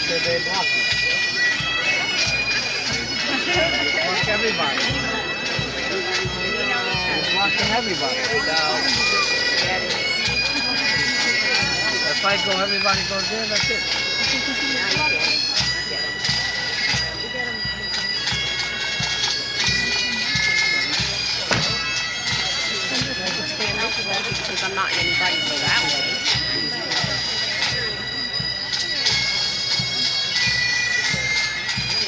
They block you. Block everybody. You're blocking everybody. If I go, everybody goes in, that's it. Because I'm not anybody go that way.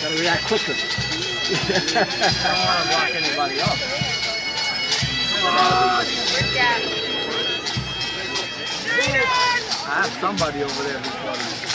Gotta react quicker. I don't want to block anybody up. I have somebody over there who's bloody.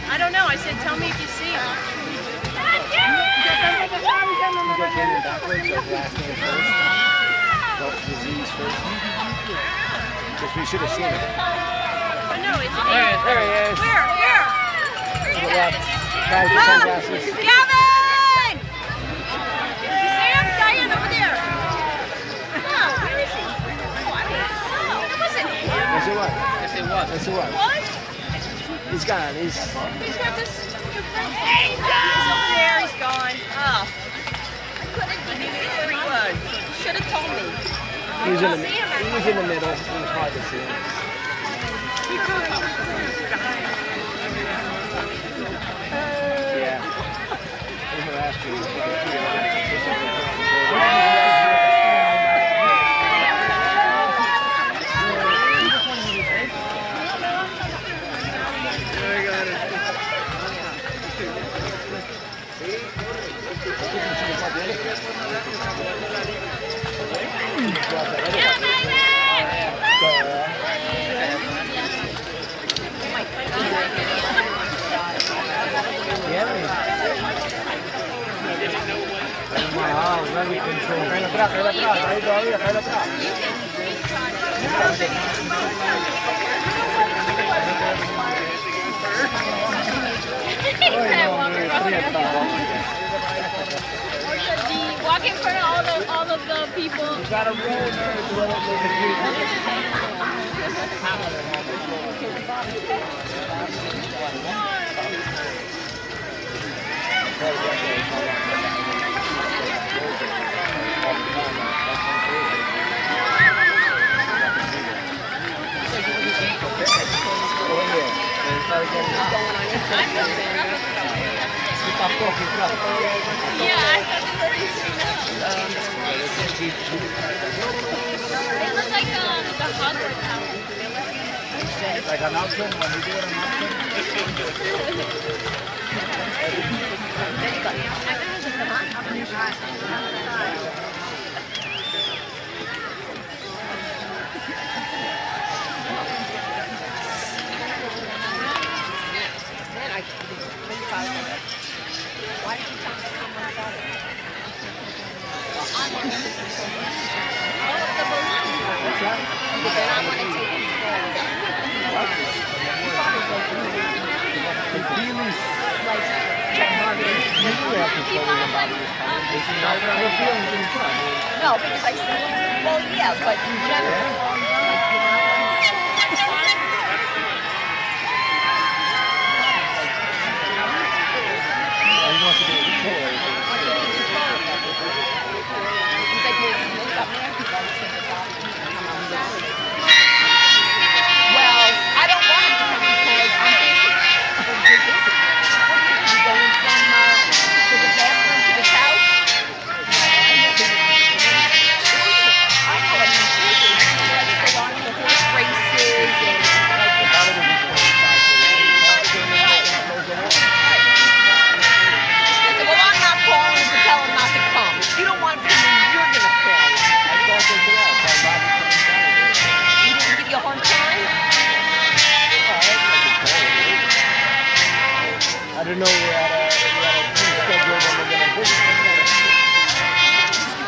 I don't know. I said, tell me if you see him. Disease first. Because we should have seen it. Oh, no, it's There he is. Where? Here. To the left. Guy with the sunglasses. Gavin! You see him? Diane over there. No, where is he? Oh, I don't know. It wasn't him. Yes, it was. Yes, it was. Yes, it was. What? He's gone. He's got this. He's over there. He's gone. Oh. I couldn't believe where he was. You should have told me. He was in the middle. It was hard to see him. Yeah. He harassed Cae atrás, ahí todavía, cae atrás. Walk in front of all of the people. You gotta roll there to let Yeah, I thought they were They look like the Hogwarts house. like an option, when we do an Why did you tell me someone about it? The balloon. But then I want to take it No, because I said, well, yeah, but in general. He's like, well, to know we're at a schedule when we're going to visit.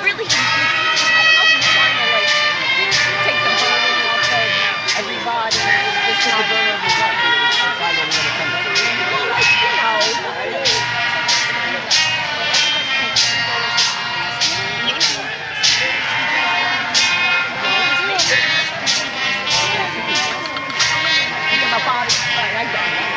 Really, I don't know if we're trying to like take the burden off of everybody. Just not Well, like, you know. My body, I got it.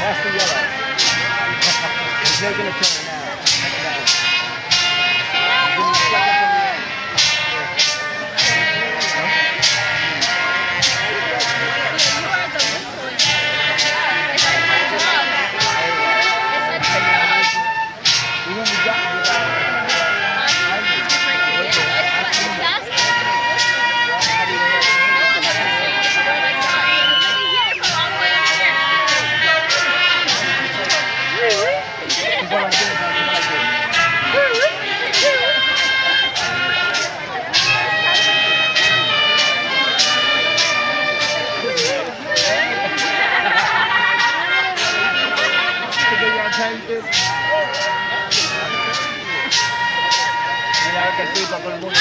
Pass the yellow. He's making a turn now. Give me a second from the end. We only got que sí, para todo el mundo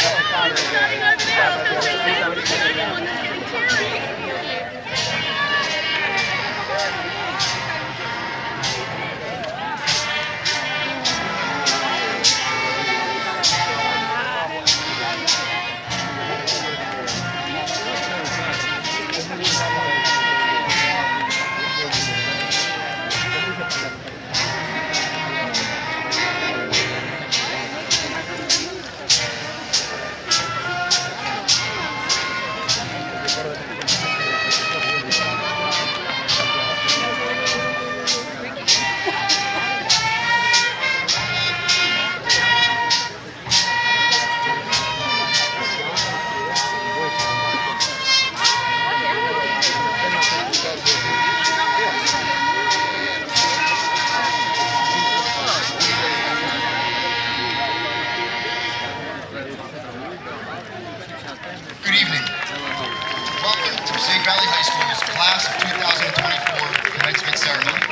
Class of 2024 Commencement Ceremony.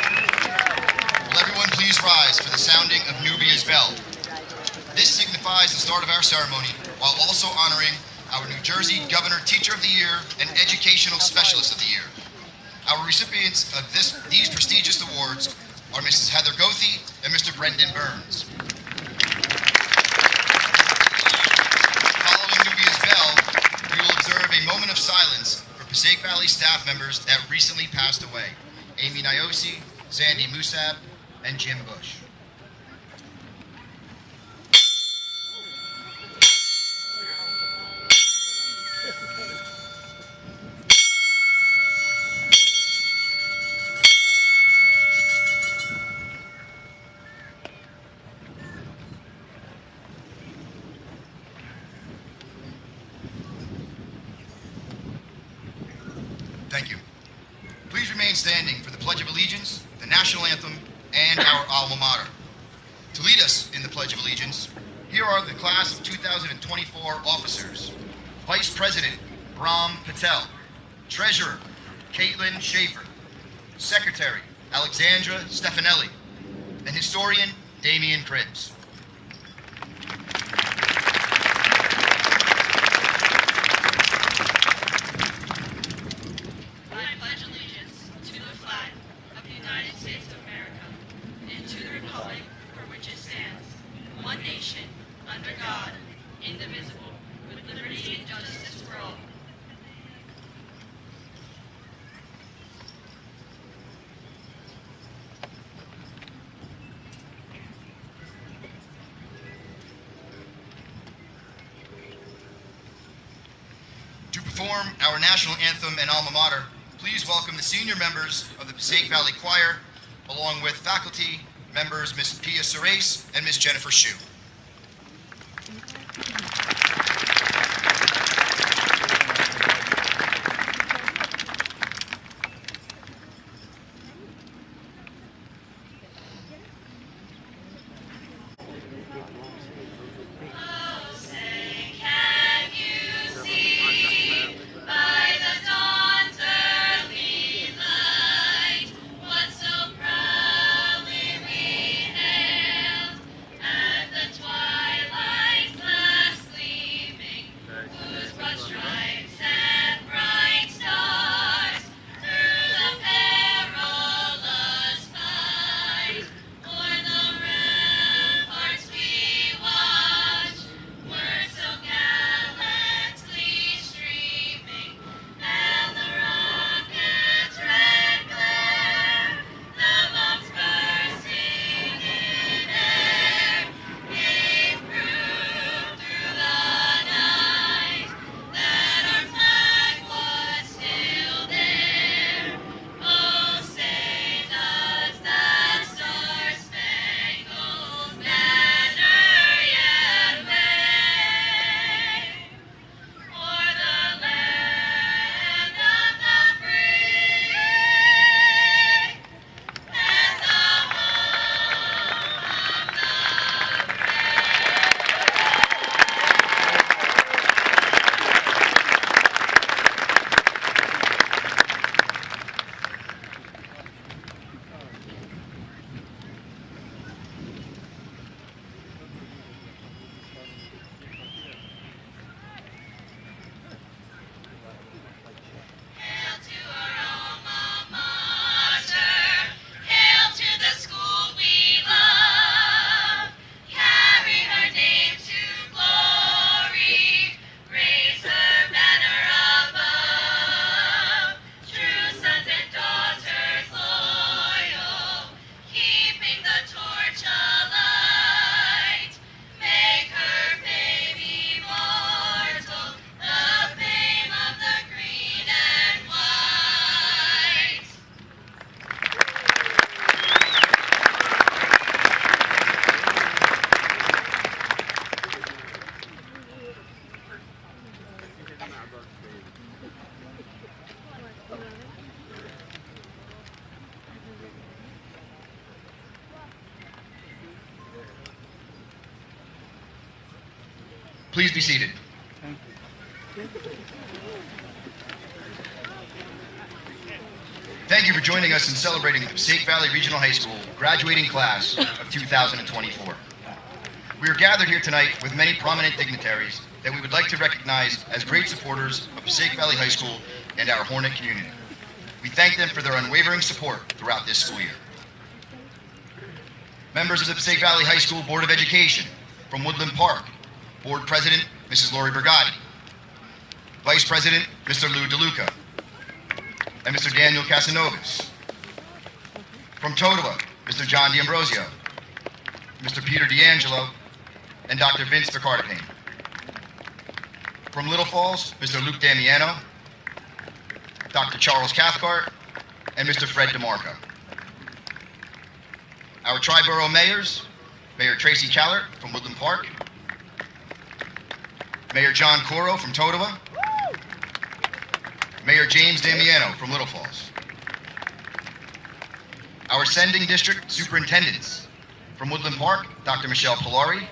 Will everyone please rise for the sounding of Nubia's bell? This signifies the start of our ceremony, while also honoring our New Jersey Governor Teacher of the Year and Educational Specialist of the Year. Our recipients of these prestigious awards are Mrs. Heather Goethe and Mr. Brendan Burns. Following Nubia's bell, we will observe a moment of silence for Passaic Valley staff members that recently passed away: Amy Niosi, Sandy Musab, and Jim Bush. Thank you. Please remain standing for the Pledge of Allegiance, the National Anthem, and our alma mater. To lead us in the Pledge of Allegiance, here are the class of 2024 officers. Vice President Brahm Patel, Treasurer Caitlin Schaefer, Secretary Alexandra Stefanelli, and Historian Damian Cribbs. I pledge allegiance to the flag of the United States of America and to the republic for which it stands, one nation, under God, indivisible, with liberty and justice for all. To perform our national anthem and alma mater, please welcome the senior members of the Passaic Valley Choir, along with faculty members Ms. Pia Serace and Ms. Jennifer Shue. Please be seated. Thank you for joining us in celebrating the Passaic Valley Regional High School graduating class of 2024. We are gathered here tonight with many prominent dignitaries that we would like to recognize as great supporters of Passaic Valley High School and our Hornet community. We thank them for their unwavering support throughout this school year. Members of the Passaic Valley High School Board of Education from Woodland Park, Board President, Mrs. Lori Brigatti, Vice President, Mr. Lou DeLuca, and Mr. Daniel Casanovas. From Totowa, Mr. John D'Ambrosio, Mr. Peter D'Angelo, and Dr. Vince Vicardapane. From Little Falls, Mr. Luke Damiano, Dr. Charles Cathcart, and Mr. Fred DeMarco. Our Tri-Borough mayors, Mayor Tracy Callert from Woodland Park, Mayor John Coro from Totowa, Mayor James Damiano from Little Falls. Our sending district superintendents From Woodland Park, Dr. Michelle Polari.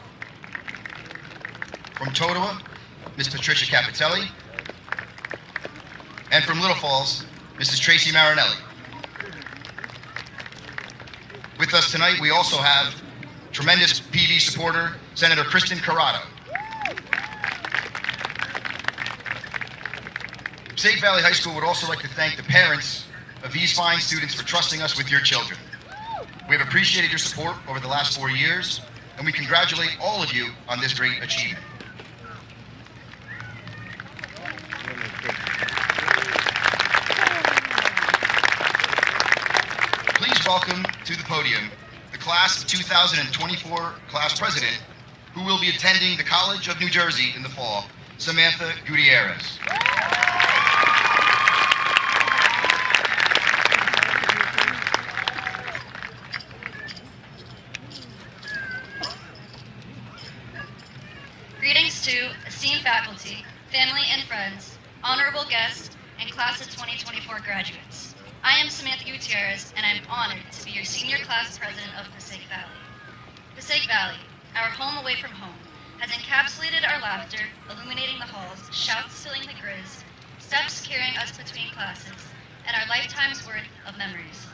From Totowa, Ms. Patricia Capitelli. And from Little Falls, Mrs. Tracy Marinelli. With us tonight, we also have tremendous PV supporter, Senator Kristen Corrado. Passaic Valley High School would also like to thank the parents of these fine students for trusting us with your children. We have appreciated your support over the last 4 years, and we congratulate all of you on this great achievement. Please welcome to the podium the class of 2024 class president, who will be attending the College of New Jersey in the fall, Samantha Gutierrez. Greetings to esteemed faculty, family and friends, honorable guests, and class of 2024 graduates. I am Samantha Gutierrez, and I'm honored to be your senior class president of Passaic Valley. Passaic Valley, our home away from home, has encapsulated our laughter, illuminating the halls, shouts filling the grizz, steps carrying us between classes, and our lifetime's worth of memories.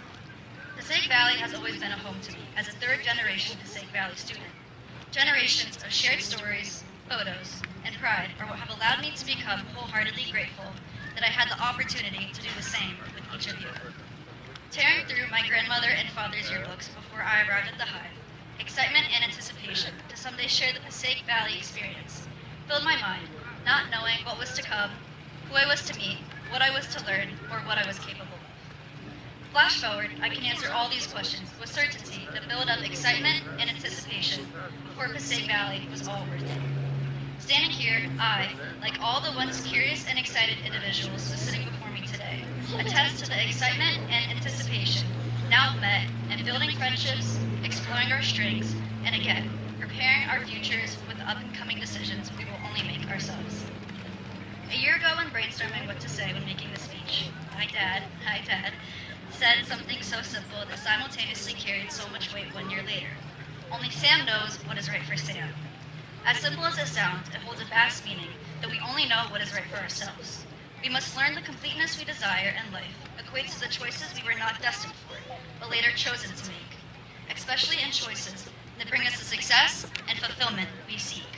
Passaic Valley has always been a home to me as a third-generation Passaic Valley student. Generations of shared stories, photos, and pride are what have allowed me to become wholeheartedly grateful that I had the opportunity to do the same with each of you. Tearing through my grandmother and father's yearbooks before I arrived at the Hive, excitement and anticipation to someday share the Passaic Valley experience filled my mind, not knowing what was to come, who I was to meet, what I was to learn, or what I was capable of. Flash forward, I can answer all these questions with certainty that build up excitement and anticipation before Passaic Valley was all worth it. Standing here, I, like all the once curious and excited individuals sitting before me today, attest to the excitement and anticipation now met and building friendships, exploring our strengths, and again, preparing our futures with the up-and-coming decisions we will only make ourselves. A year ago when brainstorming what to say when making the speech, hi dad, said something so simple that simultaneously carried so much weight 1 year later. Only Sam knows what is right for Sam. As simple as it sounds, it holds a vast meaning that we only know what is right for ourselves. We must learn the completeness we desire in life equates to the choices we were not destined for, but later chosen to make, especially in choices that bring us the success and fulfillment we seek.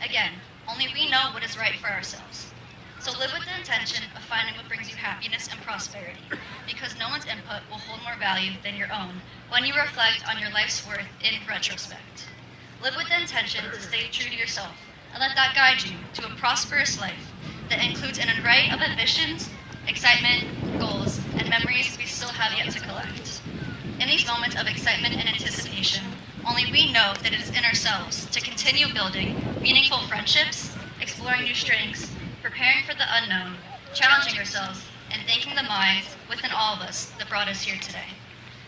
Again, only we know what is right for ourselves. So live with the intention of finding what brings you happiness and prosperity, because no one's input will hold more value than your own when you reflect on your life's worth in retrospect. Live with the intention to stay true to yourself and let that guide you to a prosperous life that includes an array of ambitions, excitement, goals, and memories we still have yet to collect. In these moments of excitement and anticipation, only we know that it is in ourselves to continue building meaningful friendships, exploring new strengths, preparing for the unknown, challenging ourselves, and thanking the minds within all of us that brought us here today.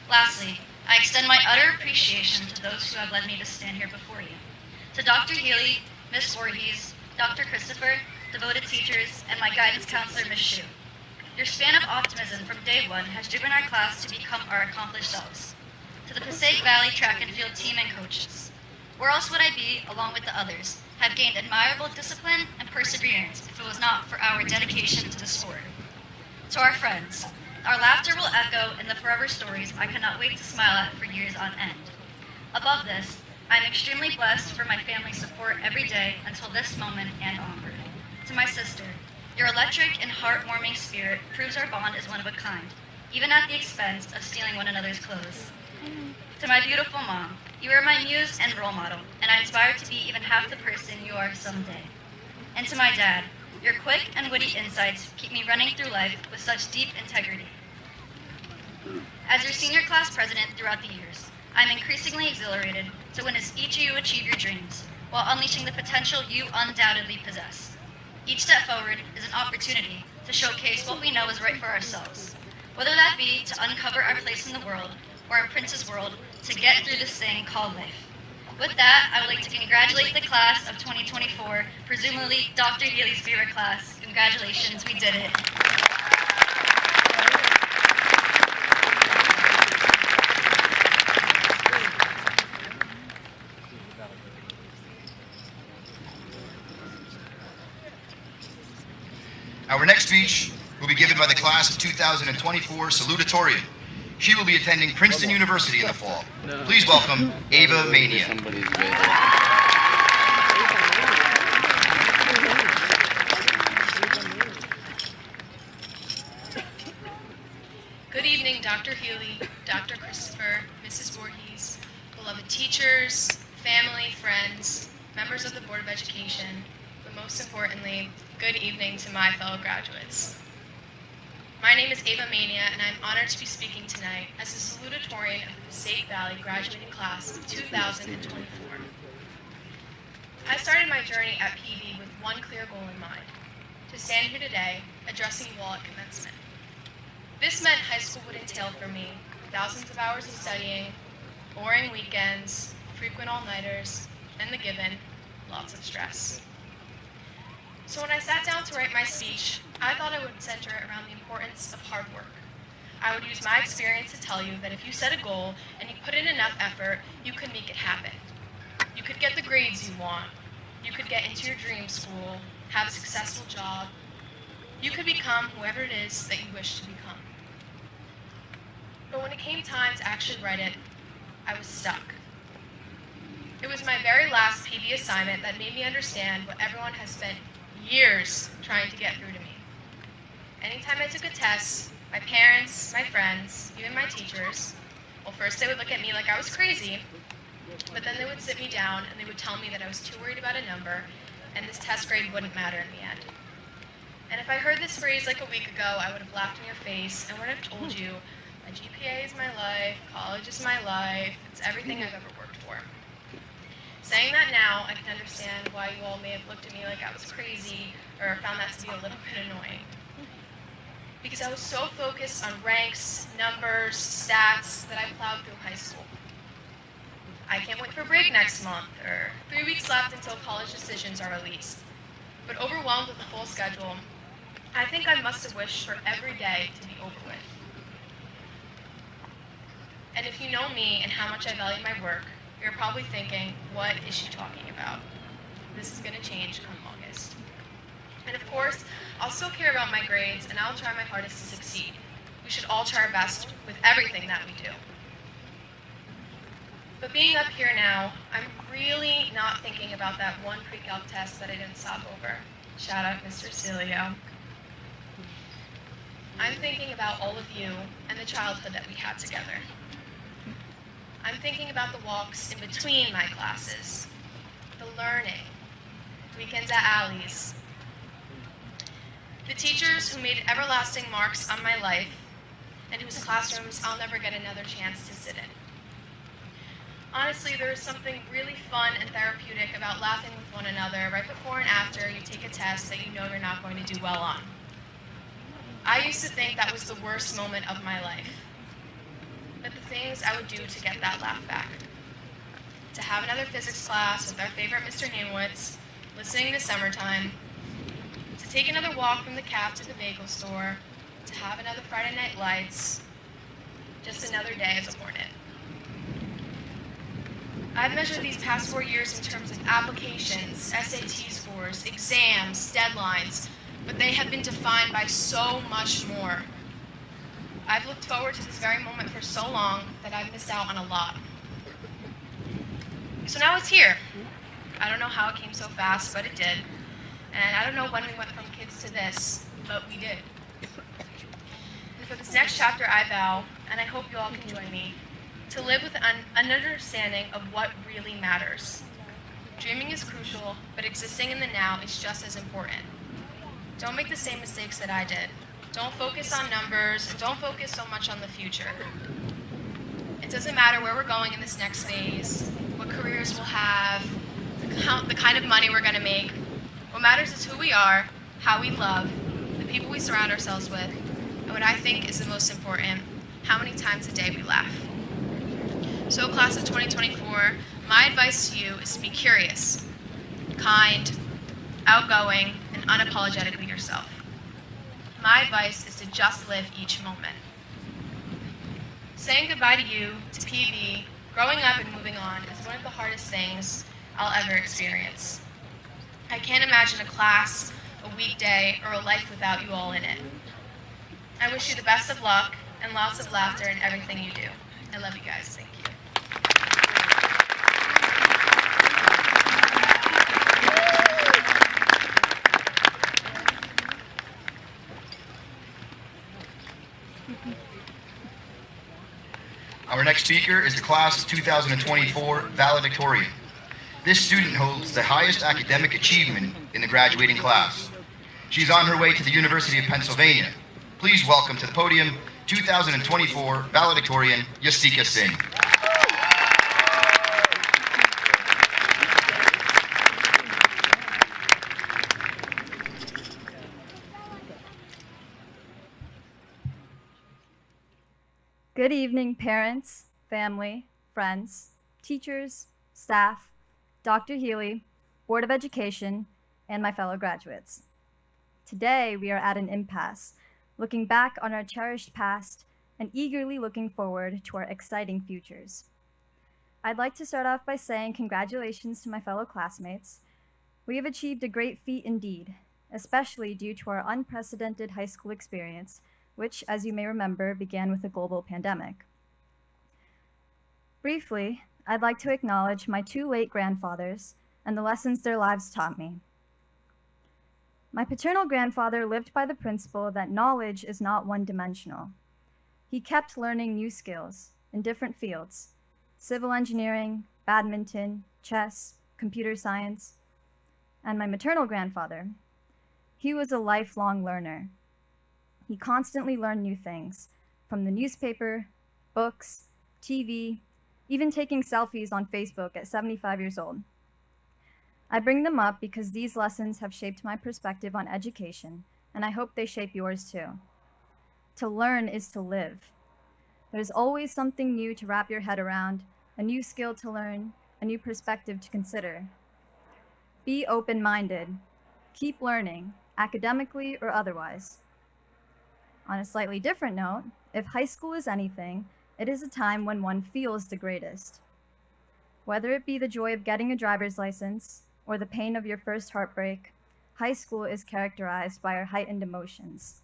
Lastly, I extend my utter appreciation to those who have led me to stand here before you. To Dr. Healy, Ms. Voorhees, Dr. Christopher, devoted teachers, and my guidance counselor, Ms. Shu. Your span of optimism from day one has driven our class to become our accomplished selves. To the Passaic Valley track and field team and coaches. Where else would I be, along with the others, have gained admirable discipline and perseverance if it was not for our dedication to the sport? To our friends, our laughter will echo in the forever stories I cannot wait to smile at for years on end. Above this, I am extremely blessed for my family's support every day until this moment and onward. To my sister, your electric and heartwarming spirit proves our bond is one of a kind, even at the expense of stealing one another's clothes. To my beautiful mom, you are my muse and role model, and I aspire to be even half the person you are someday. And to my dad, your quick and witty insights keep me running through life with such deep integrity. As your senior class president throughout the years, I'm increasingly exhilarated to witness each of you achieve your dreams while unleashing the potential you undoubtedly possess. Each step forward is an opportunity to showcase what we know is right for ourselves, whether that be to uncover our place in the world or in Prince's world to get through this thing called life. With that, I would like to congratulate the class of 2024, presumably Dr. Healy's favorite class. Congratulations, we did it. Our next speech will be given by the class of 2024 salutatorian. She will be attending Princeton University in the fall. Please welcome Ava Mania. Good evening, Dr. Healy, Dr. Christopher, Mrs. Voorhees, beloved teachers, family, friends, members of the Board of Education, but most importantly, good evening to my fellow graduates. My name is Ava Mania, and I'm honored to be speaking tonight as the salutatorian of the Passaic Valley graduating class of 2024. I started my journey at PV with one clear goal in mind: to stand here today addressing you all at commencement. This meant high school would entail for me thousands of hours of studying, boring weekends, frequent all-nighters, and the given, lots of stress. So when I sat down to write my speech, I thought I would center it around the importance of hard work. I would use my experience to tell you that if you set a goal and you put in enough effort, you could make it happen. You could get the grades you want. You could get into your dream school, have a successful job. You could become whoever it is that you wish to become. But when it came time to actually write it, I was stuck. It was my very last PV assignment that made me understand what everyone has spent years trying to get through to me. Anytime I took a test, my parents, my friends, even my teachers, well, first they would look at me like I was crazy, but then they would sit me down and they would tell me that I was too worried about a number and this test grade wouldn't matter in the end. And if I heard this phrase like a week ago, I would have laughed in your face and would have told you, my GPA is my life, college is my life, it's everything I've ever worked for. Saying that now, I can understand why you all may have looked at me like I was crazy or found that to be a little bit annoying. Because I was so focused on ranks, numbers, stats that I plowed through high school. I can't wait for break next month, or 3 weeks left until college decisions are released. But overwhelmed with the full schedule, I think I must have wished for every day to be over with. And if you know me and how much I value my work, you're probably thinking, what is she talking about? This is going to change come August. And of course, I'll still care about my grades and I'll try my hardest to succeed. We should all try our best with everything that we do. But being up here now, I'm really not thinking about that one pre-calc test that I didn't stop over. Shout out Mr. Cilio. I'm thinking about all of you and the childhood that we had together. I'm thinking about the walks in between my classes, the learning, weekends at Allie's, the teachers who made everlasting marks on my life and whose classrooms I'll never get another chance to sit in. Honestly, there is something really fun and therapeutic about laughing with one another right before and after you take a test that you know you're not going to do well on. I used to think that was the worst moment of my life. But the things I would do to get that laugh back. To have another physics class with our favorite Mr. Hanwitz, listening to Summertime, to take another walk from the caf to the bagel store, to have another Friday Night Lights, just another day as a hornet. I've measured these past 4 years in terms of applications, SAT scores, exams, deadlines, but they have been defined by so much more. I've looked forward to this very moment for so long that I've missed out on a lot. So now it's here. I don't know how it came so fast, but it did. And I don't know when we went from kids to this, but we did. And for this next chapter, I vow, and I hope you all can join me, to live with an understanding of what really matters. Dreaming is crucial, but existing in the now is just as important. Don't make the same mistakes that I did. Don't focus on numbers, and don't focus so much on the future. It doesn't matter where we're going in this next phase, what careers we'll have, the kind of money we're going to make. What matters is who we are, how we love, the people we surround ourselves with, and what I think is the most important, how many times a day we laugh. So class of 2024, my advice to you is to be curious, kind, outgoing, and unapologetically yourself. My advice is to just live each moment. Saying goodbye to you, to PV, growing up and moving on is one of the hardest things I'll ever experience. I can't imagine a class, a weekday, or a life without you all in it. I wish you the best of luck and lots of laughter in everything you do. I love you guys. Thank you. Our next speaker is the class of 2024 valedictorian. This student holds the highest academic achievement in the graduating class. She's on her way to the University of Pennsylvania. Please welcome to the podium 2024 valedictorian Yastika Singh. Good evening, parents, family, friends, teachers, staff, Dr. Healy, Board of Education, and my fellow graduates. Today, we are at an impasse, looking back on our cherished past and eagerly looking forward to our exciting futures. I'd like to start off by saying congratulations to my fellow classmates. We have achieved a great feat indeed, especially due to our unprecedented high school experience, which, as you may remember, began with a global pandemic. Briefly, I'd like to acknowledge my two late grandfathers and the lessons their lives taught me. My paternal grandfather lived by the principle that knowledge is not one-dimensional. He kept learning new skills in different fields: civil engineering, badminton, chess, computer science. And my maternal grandfather, he was a lifelong learner. He constantly learned new things, from the newspaper, books, TV, even taking selfies on Facebook at 75 years old. I bring them up because these lessons have shaped my perspective on education, and I hope they shape yours too. To learn is to live. There's always something new to wrap your head around, a new skill to learn, a new perspective to consider. Be open-minded. Keep learning, academically or otherwise. On a slightly different note, if high school is anything, it is a time when one feels the greatest. Whether it be the joy of getting a driver's license or the pain of your first heartbreak, high school is characterized by our heightened emotions.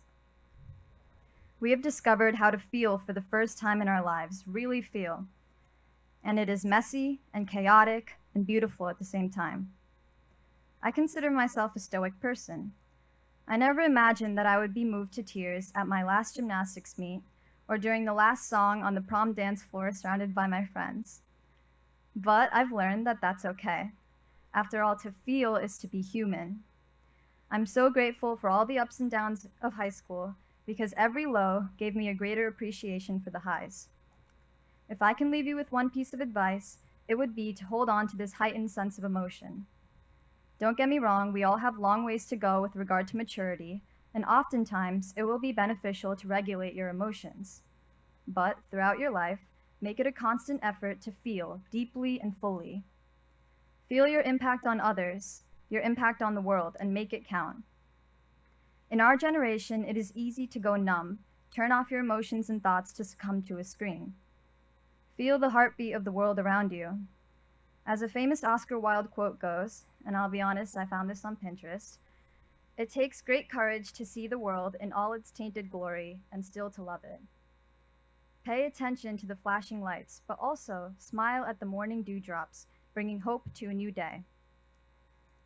We have discovered how to feel for the first time in our lives, really feel. And it is messy and chaotic and beautiful at the same time. I consider myself a stoic person. I never imagined that I would be moved to tears at my last gymnastics meet or during the last song on the prom dance floor surrounded by my friends. But I've learned that that's okay. After all, to feel is to be human. I'm so grateful for all the ups and downs of high school because every low gave me a greater appreciation for the highs. If I can leave you with one piece of advice, it would be to hold on to this heightened sense of emotion. Don't get me wrong, we all have long ways to go with regard to maturity, and oftentimes it will be beneficial to regulate your emotions. But throughout your life, make it a constant effort to feel deeply and fully. Feel your impact on others, your impact on the world, and make it count. In our generation, it is easy to go numb, turn off your emotions and thoughts to succumb to a screen. Feel the heartbeat of the world around you. As a famous Oscar Wilde quote goes, and I'll be honest, I found this on Pinterest, "It takes great courage to see the world in all its tainted glory and still to love it." Pay attention to the flashing lights, but also smile at the morning dewdrops, bringing hope to a new day.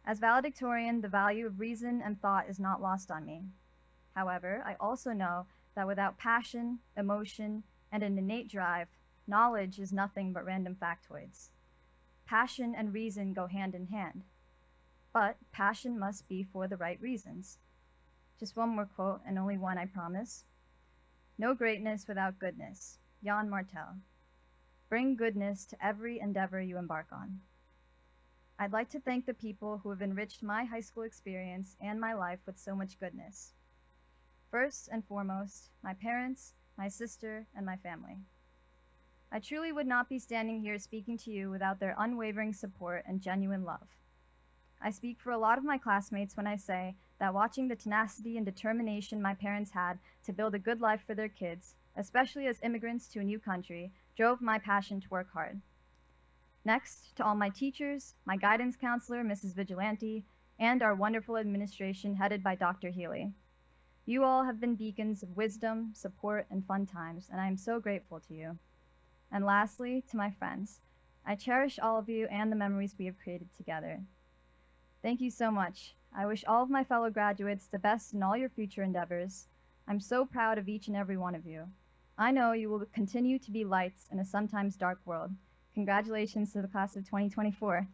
As valedictorian, the value of reason and thought is not lost on me. However, I also know that without passion, emotion, and an innate drive, knowledge is nothing but random factoids. Passion and reason go hand in hand. But passion must be for the right reasons. Just one more quote, and only one, I promise. "No greatness without goodness." Jan Martel. Bring goodness to every endeavor you embark on. I'd like to thank the people who have enriched my high school experience and my life with so much goodness. First and foremost, my parents, my sister, and my family. I truly would not be standing here speaking to you without their unwavering support and genuine love. I speak for a lot of my classmates when I say that watching the tenacity and determination my parents had to build a good life for their kids, especially as immigrants to a new country, drove my passion to work hard. Next, to all my teachers, my guidance counselor, Mrs. Vigilante, and our wonderful administration headed by Dr. Healy. You all have been beacons of wisdom, support, and fun times, and I am so grateful to you. And lastly, to my friends, I cherish all of you and the memories we have created together. Thank you so much. I wish all of my fellow graduates the best in all your future endeavors. I'm so proud of each and every one of you. I know you will continue to be lights in a sometimes dark world. Congratulations to the class of 2024.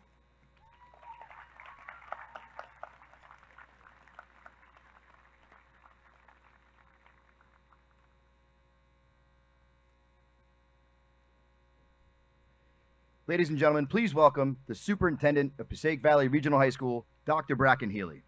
Ladies and gentlemen, please welcome the Superintendent of Passaic Valley Regional High School, Dr. Bracken Healy.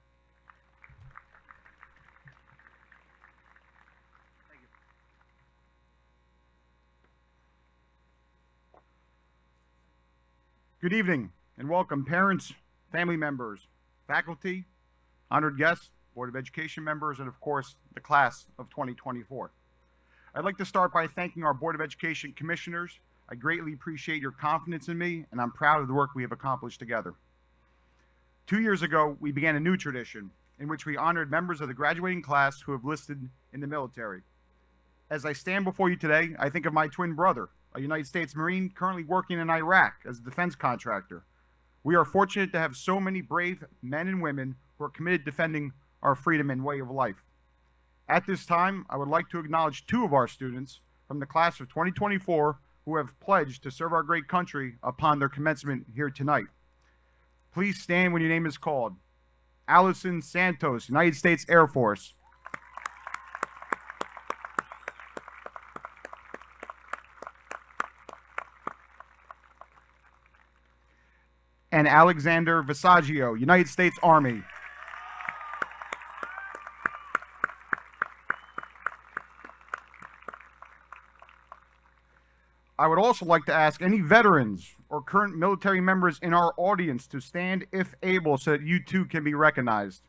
Good evening and welcome parents, family members, faculty, honored guests, Board of Education members, and of course, the class of 2024. I'd like to start by thanking our Board of Education commissioners. I greatly appreciate your confidence in me, and I'm proud of the work we have accomplished together. 2 years ago, we began a new tradition in which we honored members of the graduating class who have enlisted in the military. As I stand before you today, I think of my twin brother, a United States Marine currently working in Iraq as a defense contractor. We are fortunate to have so many brave men and women who are committed to defending our freedom and way of life. At this time, I would like to acknowledge two of our students from the class of 2024 who have pledged to serve our great country upon their commencement here tonight. Please stand when your name is called. Allison Santos, United States Air Force. And Alexander Visaggio, United States Army. I would also like to ask any veterans or current military members in our audience to stand if able so that you too can be recognized.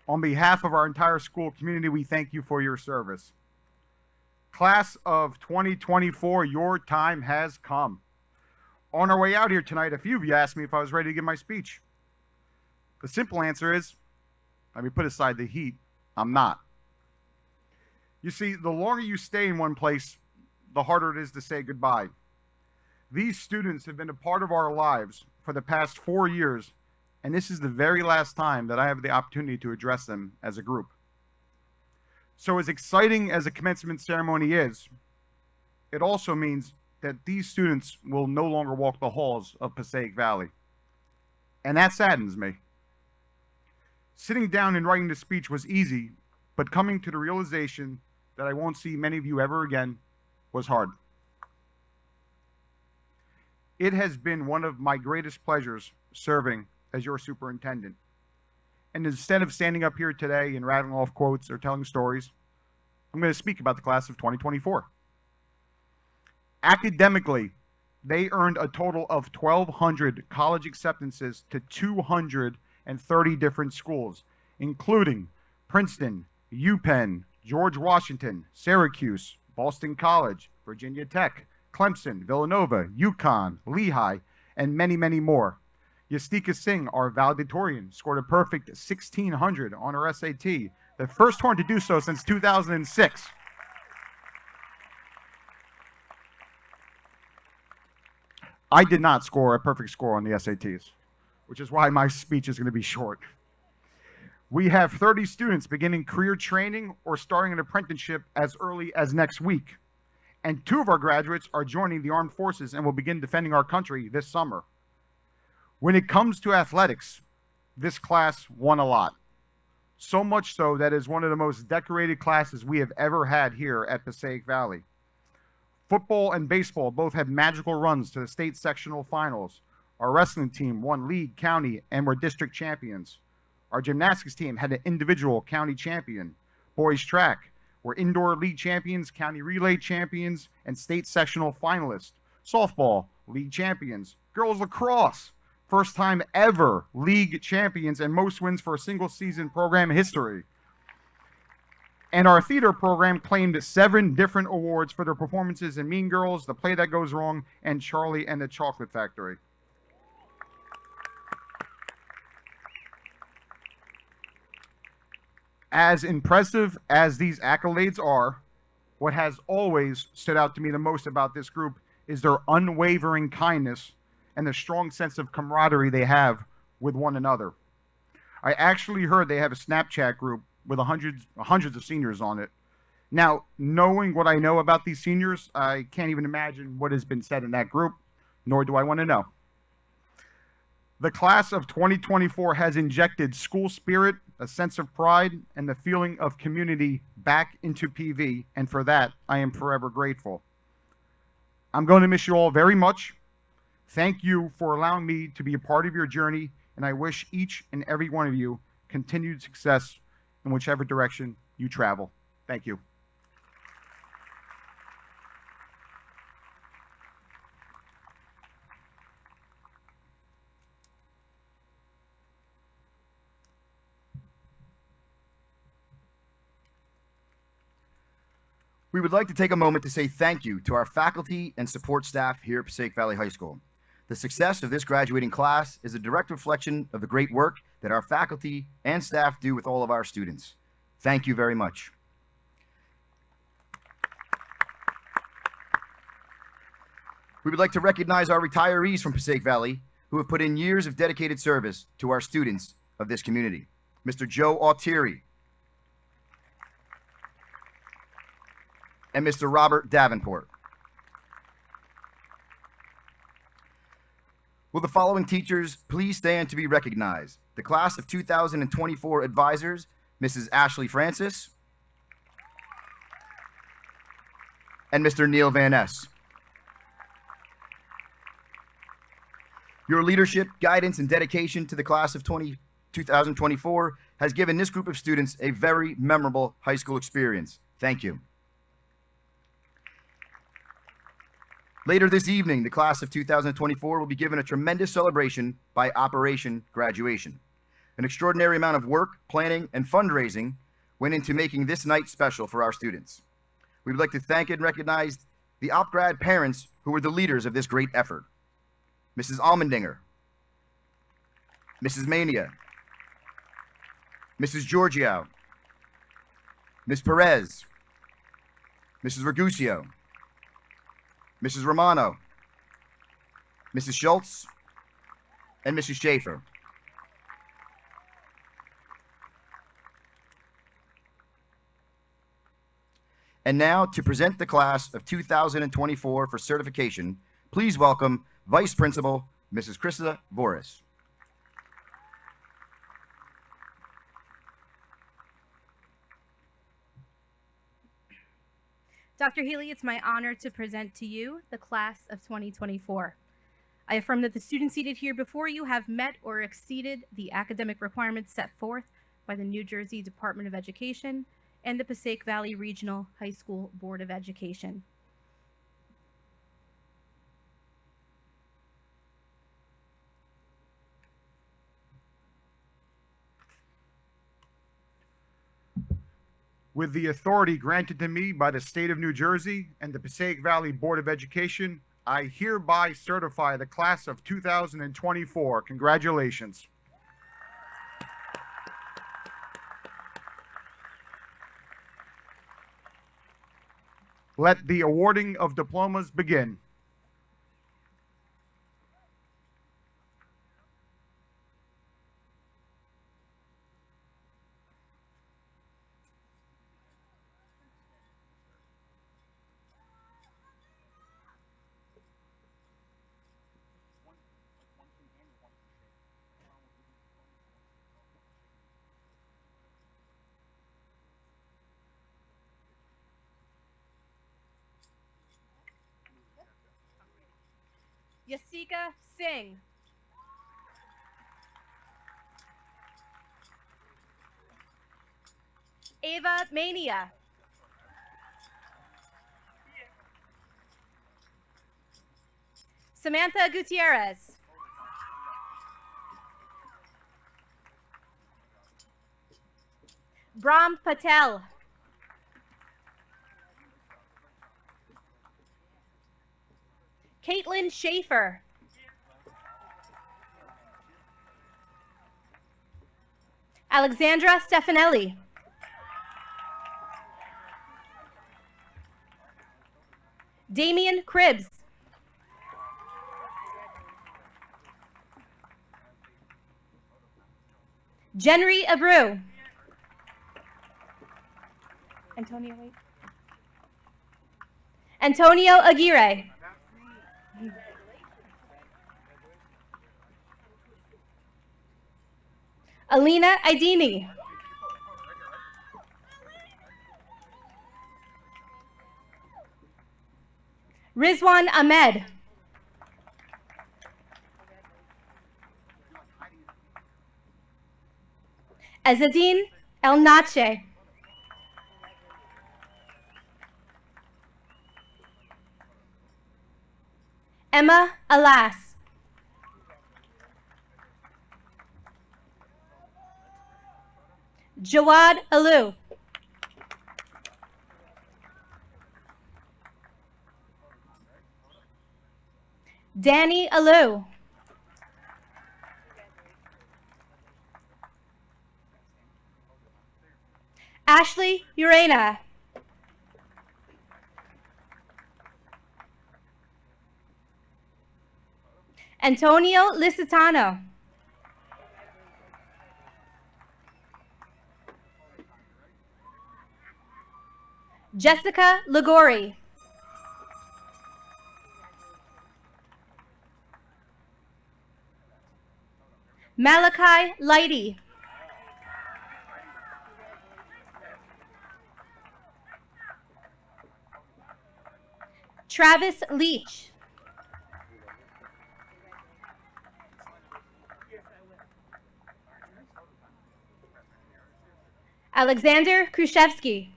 On behalf of our entire school community, we thank you for your service. Class of 2024, your time has come. On our way out here tonight, a few of you asked me if I was ready to give my speech. The simple answer is, let me put aside the heat, I'm not. You see, the longer you stay in one place, the harder it is to say goodbye. These students have been a part of our lives for the past 4 years, and this is the very last time that I have the opportunity to address them as a group. So as exciting as a commencement ceremony is, it also means that these students will no longer walk the halls of Passaic Valley. And that saddens me. Sitting down and writing the speech was easy, but coming to the realization that I won't see many of you ever again was hard. It has been one of my greatest pleasures serving as your superintendent. And instead of standing up here today and rattling off quotes or telling stories, I'm going to speak about the class of 2024. Academically, they earned a total of 1,200 college acceptances to 230 different schools, including Princeton, UPenn, George Washington, Syracuse, Boston College, Virginia Tech, Clemson, Villanova, UConn, Lehigh, and many, many more. Yastika Singh, our valedictorian, scored a perfect 1,600 on her SAT, the first one to do so since 2006. I did not score a perfect score on the SATs, which is why my speech is going to be short. We have 30 students beginning career training or starting an apprenticeship as early as next week. And 2 of our graduates are joining the armed forces and will begin defending our country this summer. When it comes to athletics, this class won a lot. So much so that it is one of the most decorated classes we have ever had here at Passaic Valley. Football and baseball both had magical runs to the state sectional finals. Our wrestling team won league, county, and were district champions. Our gymnastics team had an individual county champion. Boys track were indoor league champions, county relay champions, and state sectional finalists. Softball, league champions. Girls lacrosse, first time ever league champions and most wins for a single season program history. And our theater program claimed 7 different awards for their performances in Mean Girls, The Play That Goes Wrong, and Charlie and the Chocolate Factory. As impressive as these accolades are, what has always stood out to me the most about this group is their unwavering kindness and the strong sense of camaraderie they have with one another. I actually heard they have a Snapchat group with hundreds of seniors on it. Now, knowing what I know about these seniors, I can't even imagine what has been said in that group, nor do I want to know. The class of 2024 has injected school spirit, a sense of pride, and the feeling of community back into PV, and for that, I am forever grateful. I'm going to miss you all very much. Thank you for allowing me to be a part of your journey, and I wish each and every one of you continued success in whichever direction you travel. Thank you. We would like to take a moment to say thank you to our faculty and support staff here at Passaic Valley High School. The success of this graduating class is a direct reflection of the great work that our faculty and staff do with all of our students. Thank you very much. We would like to recognize our retirees from Passaic Valley who have put in years of dedicated service to our students of this community. Mr. Joe Autieri and Mr. Robert Davenport. Will the following teachers please stand to be recognized? The class of 2024 advisors, Mrs. Ashley Francis and Mr. Neil Van Ness. Your leadership, guidance, and dedication to the class of 2024 has given this group of students a very memorable high school experience. Thank you. Later this evening, the class of 2024 will be given a tremendous celebration by Operation Graduation. An extraordinary amount of work, planning, and fundraising went into making this night special for our students. We would like to thank and recognize the OpGrad parents who were the leaders of this great effort. Mrs. Almendinger, Mrs. Mania, Mrs. Giorgio, Ms. Perez, Mrs. Ragusio, Mrs. Romano, Mrs. Schultz, and Mrs. Schaefer. And now, to present the class of 2024 for certification, please welcome Vice Principal, Mrs. Krista Voris. Dr. Healy, it's my honor to present to you the class of 2024. I affirm that the students seated here before you have met or exceeded the academic requirements set forth by the New Jersey Department of Education and the Passaic Valley Regional High School Board of Education. With the authority granted to me by the state of New Jersey and the Passaic Valley Board of Education, I hereby certify the class of 2024. Congratulations. Let the awarding of diplomas begin. Yasika Singh. Ava Mania. Samantha Gutierrez. Brahm Patel. Caitlin Schaefer. Alexandra Stefanelli. Damian Cribbs. Jenry Abreu. Antonio Aguirre. Alina Idini. Rizwan Ahmed. Azadine El Nache. Emma Alas. Jawad Alu. Danny Alu. Ashley Urena. Antonio Licitano. Jessica Ligori. Malachi Lighty. Travis Leach. Alexander Kruszewski.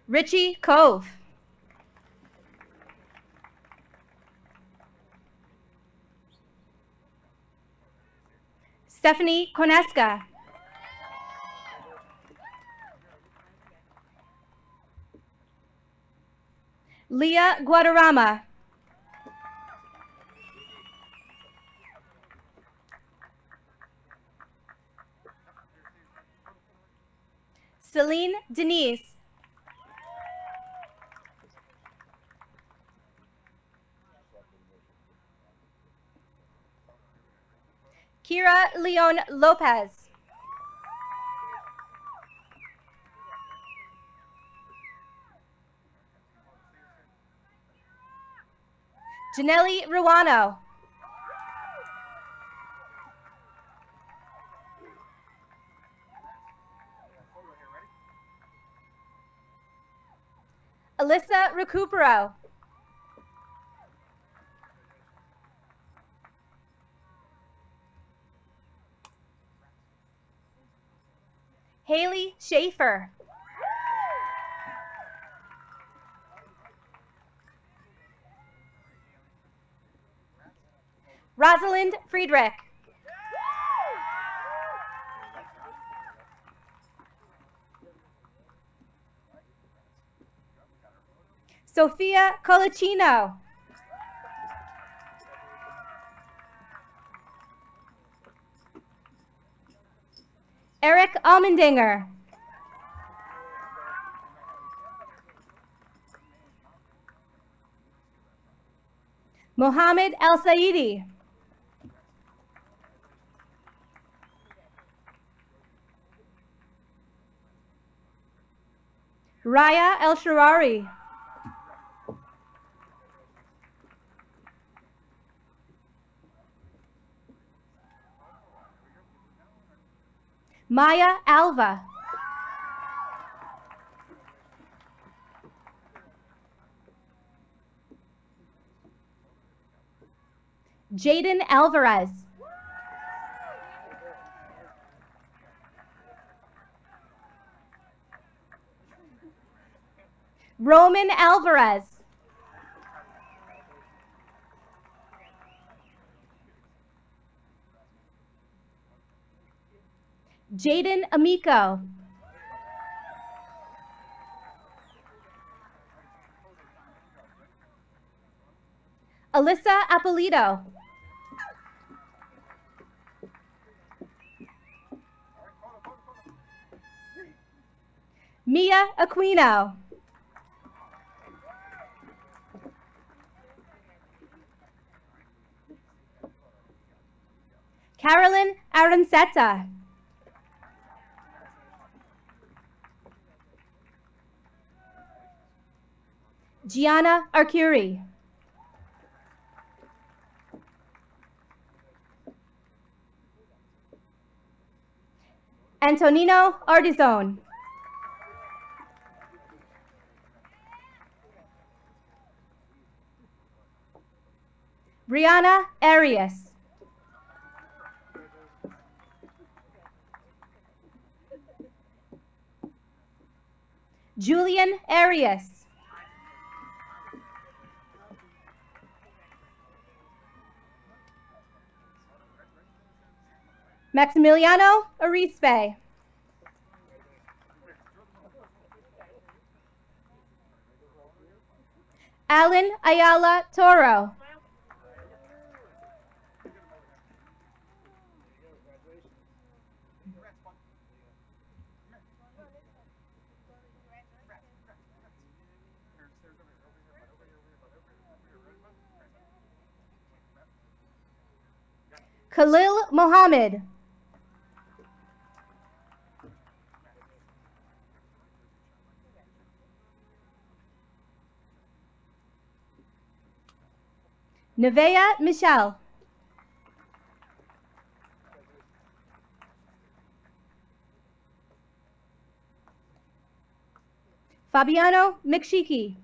Richie Cove. Stephanie Koneska. Leah Guadarrama. Celine Denise. Kira Leon Lopez. Janelli Ruano. Alyssa Recupero. Haley Schaefer. Rosalind Friedrich. Sophia Colicino. Eric Almendinger. Mohammed El Saidi. Raya El Sharari. Maya Alva. Jaden Alvarez. Roman Alvarez. Jaden Amico. Alyssa Apolito. Mia Aquino. Carolyn Aranceta. Gianna Arcuri. Antonino Ardizone. Brianna Arias. Julian Arias. Maximiliano Arispe. Alan Ayala Toro. Khalil Mohammed. Nevea Michelle. Fabiano McSheeky.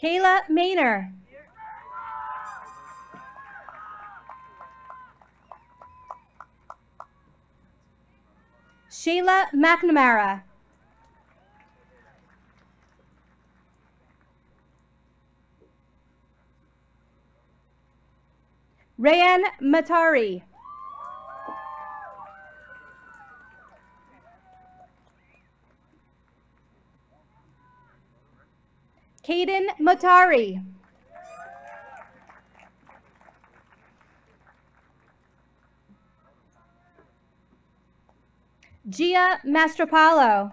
Kayla Maynor. Shayla McNamara. Rayan Matari. Caden Matari. Gia Mastropalo.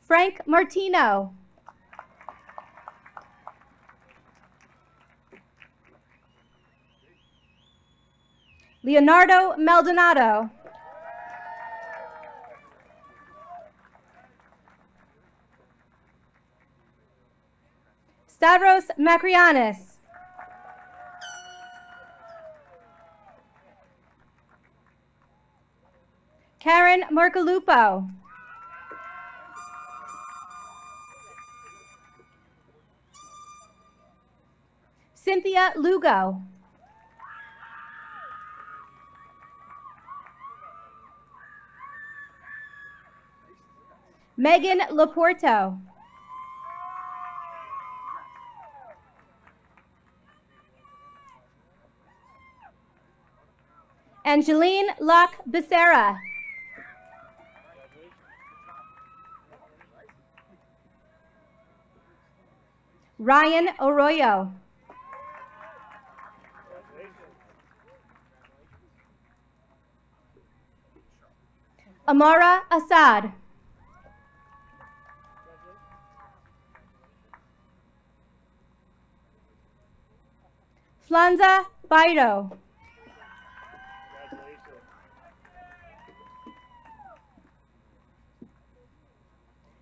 Frank Martino. Leonardo Maldonado. Stavros Makrianis. Karen Marcalupo. Cynthia Lugo. Megan Laporto. Angeline Locke Becerra. Ryan Arroyo. Amara Assad. Flanza Baido.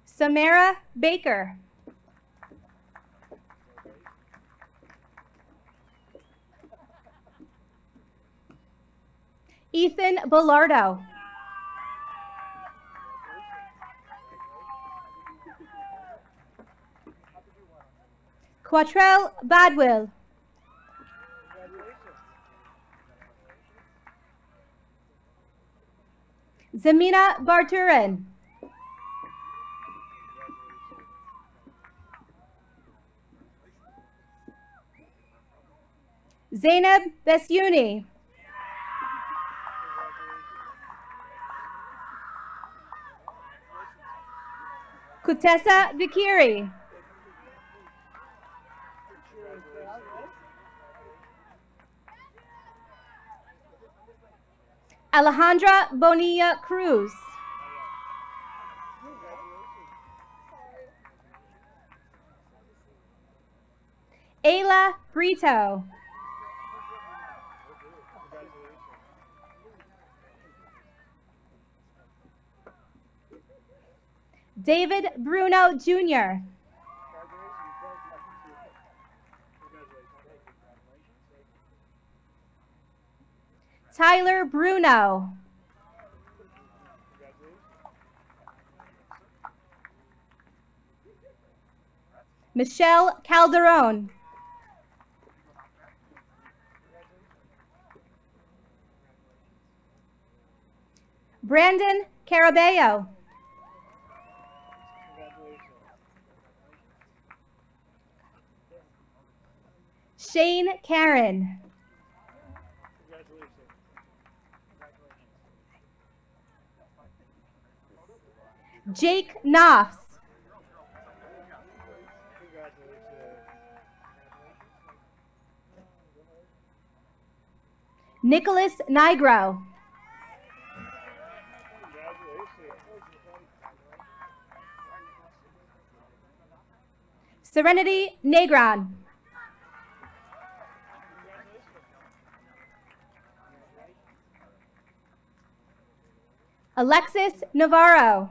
Samara Baker. Ethan Bellardo. Quatrell Badwill. Zamina Barturin. Zainab Besyuni. Kutesa Vikiri. Alejandra Bonilla Cruz. Ayla Brito. David Bruno Jr. Tyler Bruno. Michelle Calderon. Brandon Carabello. Shane Karen. Jake Knopfs. Nicholas Nigro. Serenity Negron. Alexis Navarro.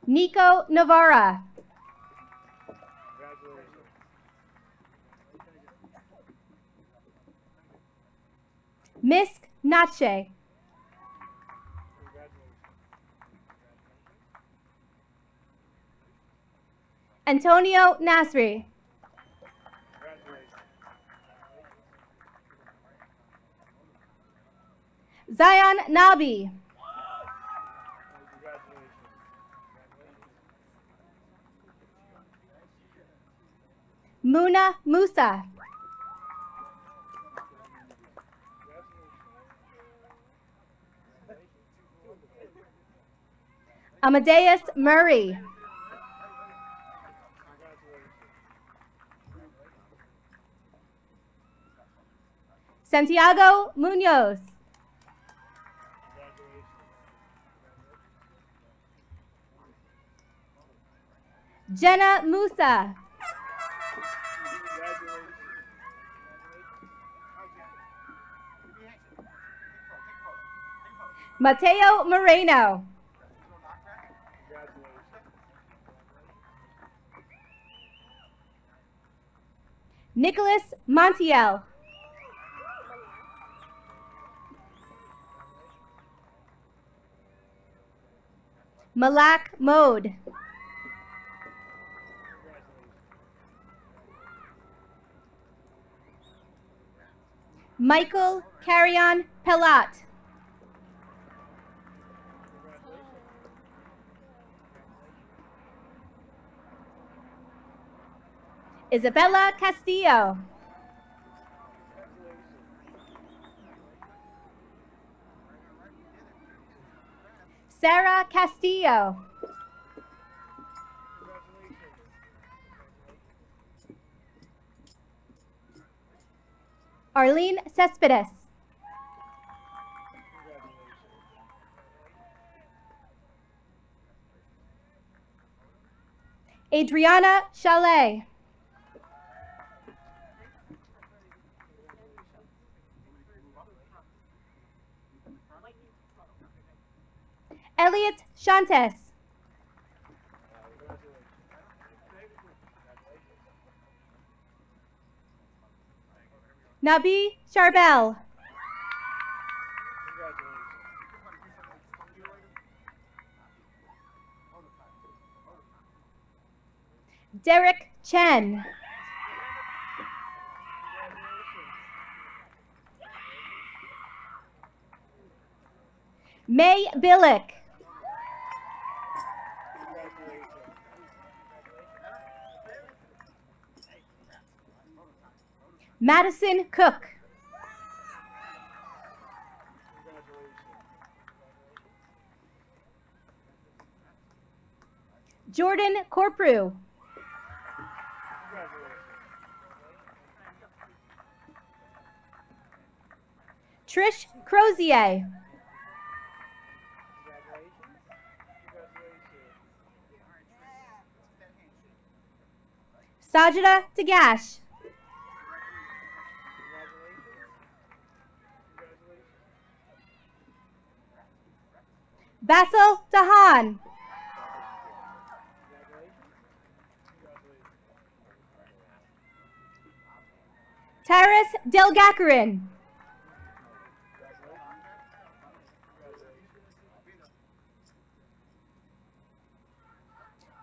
Nico Navarra. Misk Nache. Antonio Nasri. Zion Nabi. Muna Musa. Amadeus Murray. Santiago Munoz. Jenna Musa. Mateo Moreno. Nicholas Montiel. Malak Mode. Michael Carrion Pelat. Isabella Castillo. Sarah Castillo. Arlene Cespedes. Adriana Chalet. Elliot Shantes. Nabi Charbel. Derek Chen. May Billick. Madison Cook. Jordan Corprew. Trish Crozier. Sajida Dagash. Basil Dahan. Taris Delgacarin.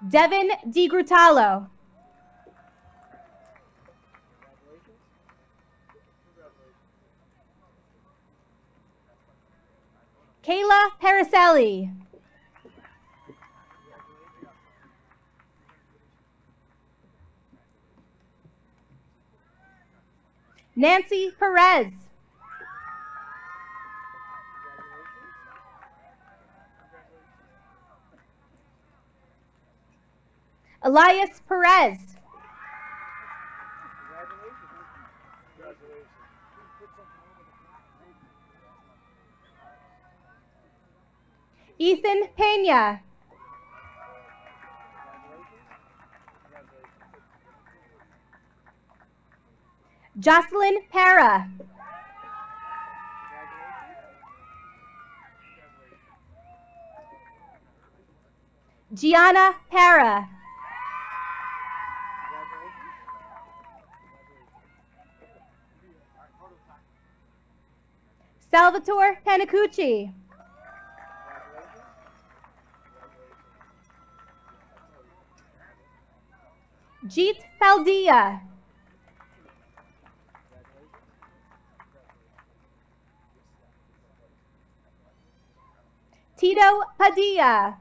Devin DiGrutalo. Kayla Paraselli. Nancy Perez. Elias Perez. Ethan Pena. Jocelyn Para. Gianna Para. Salvatore Panicucci. Jeet Paldia. Tito Padilla.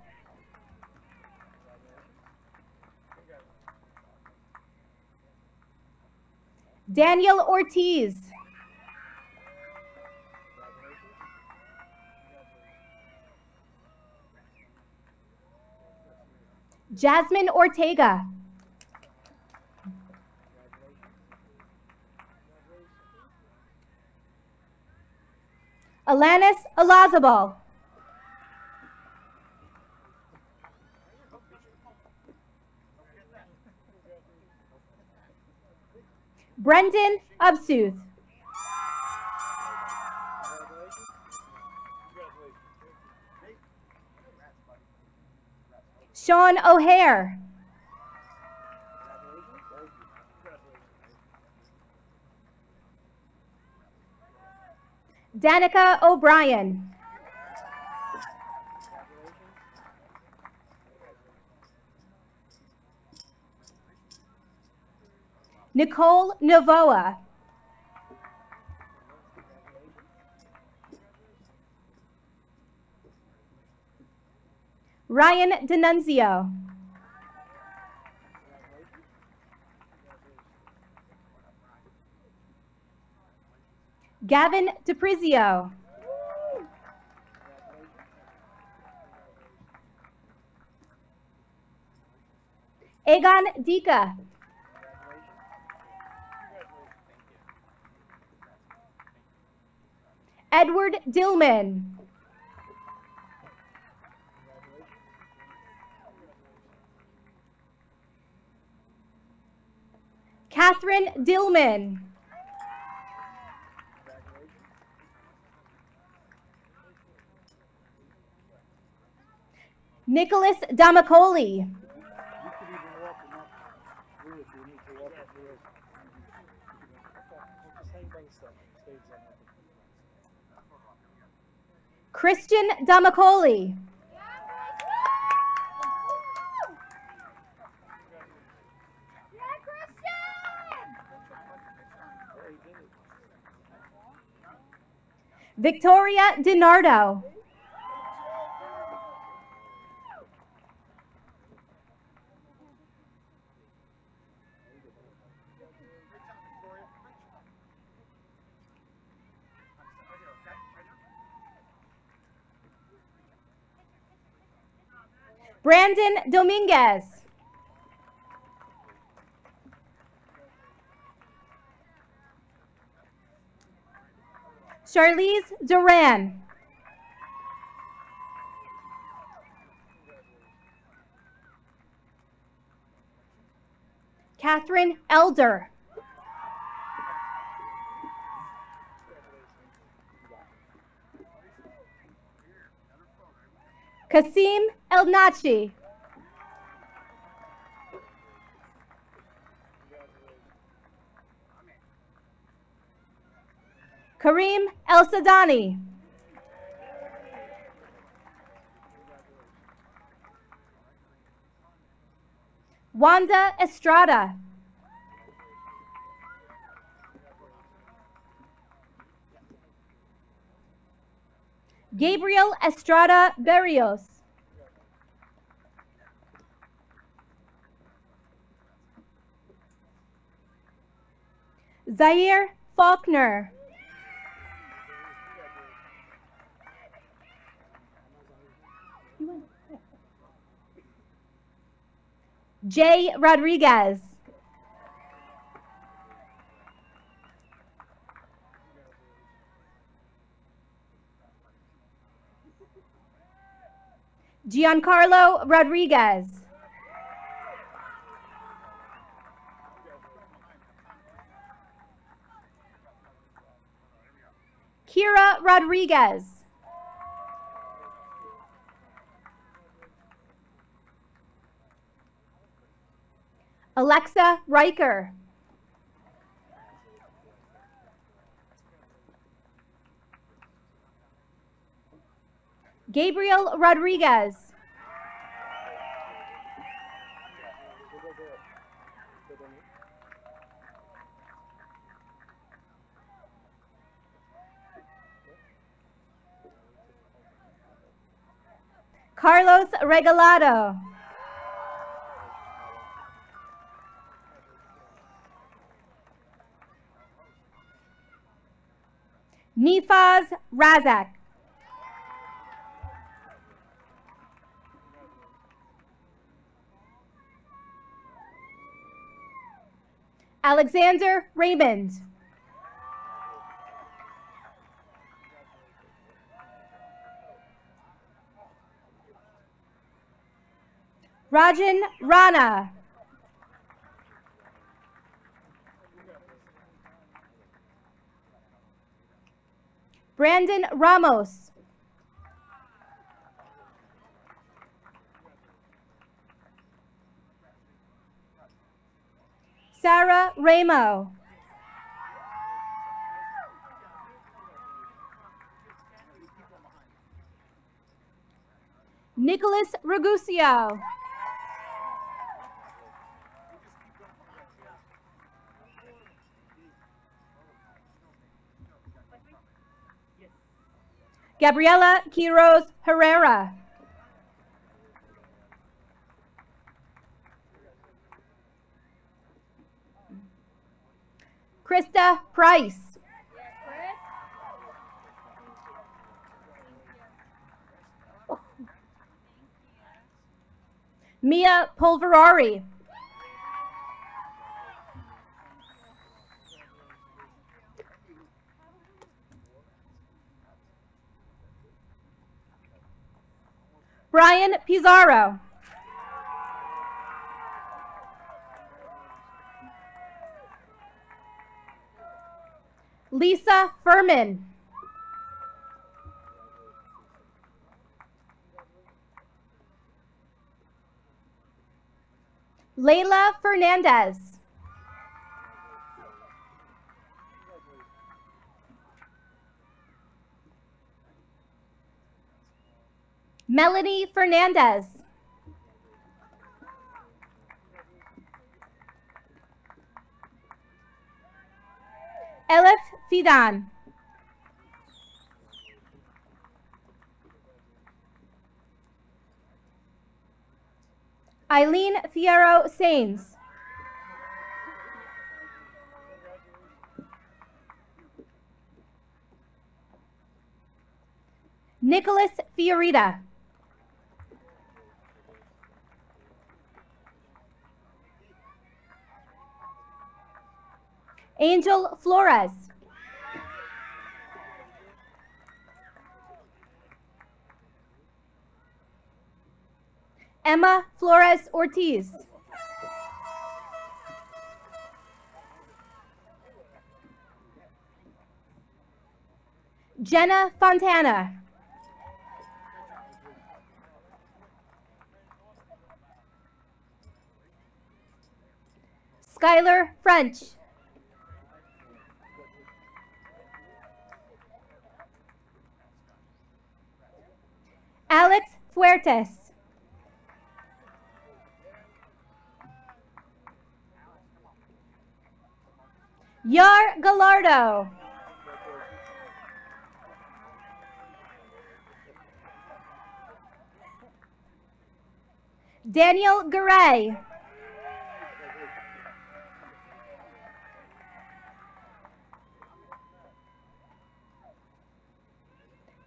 Daniel Ortiz. Jasmine Ortega. Alanis Elazabal. Brendan Absuth. Sean O'Hare. Danica O'Brien. Nicole Novoa. Ryan D'Annunzio. Gavin DiPrizio. Egon Dika. Edward Dillman. Catherine Dillman. Nicholas Damacoli. Christian Damacoli. Victoria DiNardo. Brandon Dominguez. Charlize Duran. Catherine Elder. Kasim Elnachi. Kareem El Sadani. Wanda Estrada. Gabriel Estrada Berrios. Zaire Faulkner. Jay Rodriguez. Giancarlo Rodriguez. Kira Rodriguez. Alexa Riker. Gabriel Rodriguez. Carlos Regalado. Nifaz Razak. Alexander Raymond. Rajan Rana. Brandon Ramos. Sarah Ramo. Nicholas Ragusio. Gabriela Quiroz Herrera. Krista Price. Mia Polverari. Brian Pizarro. Lisa Furman. Layla Fernandez. Melanie Fernandez. Elif Fidan. Eileen Fierro Sains. Nicholas Fiorita. Angel Flores. Emma Flores Ortiz. Jenna Fontana. Skylar French. Alex Fuertes. Yar Gallardo. Daniel Garay.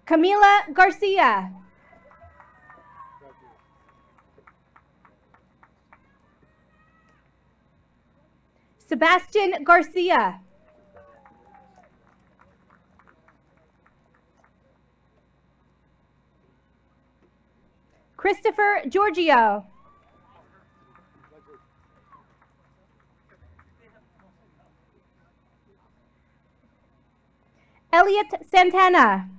Camila Garcia. Sebastian Garcia. Christopher Giorgio. Elliot Santana.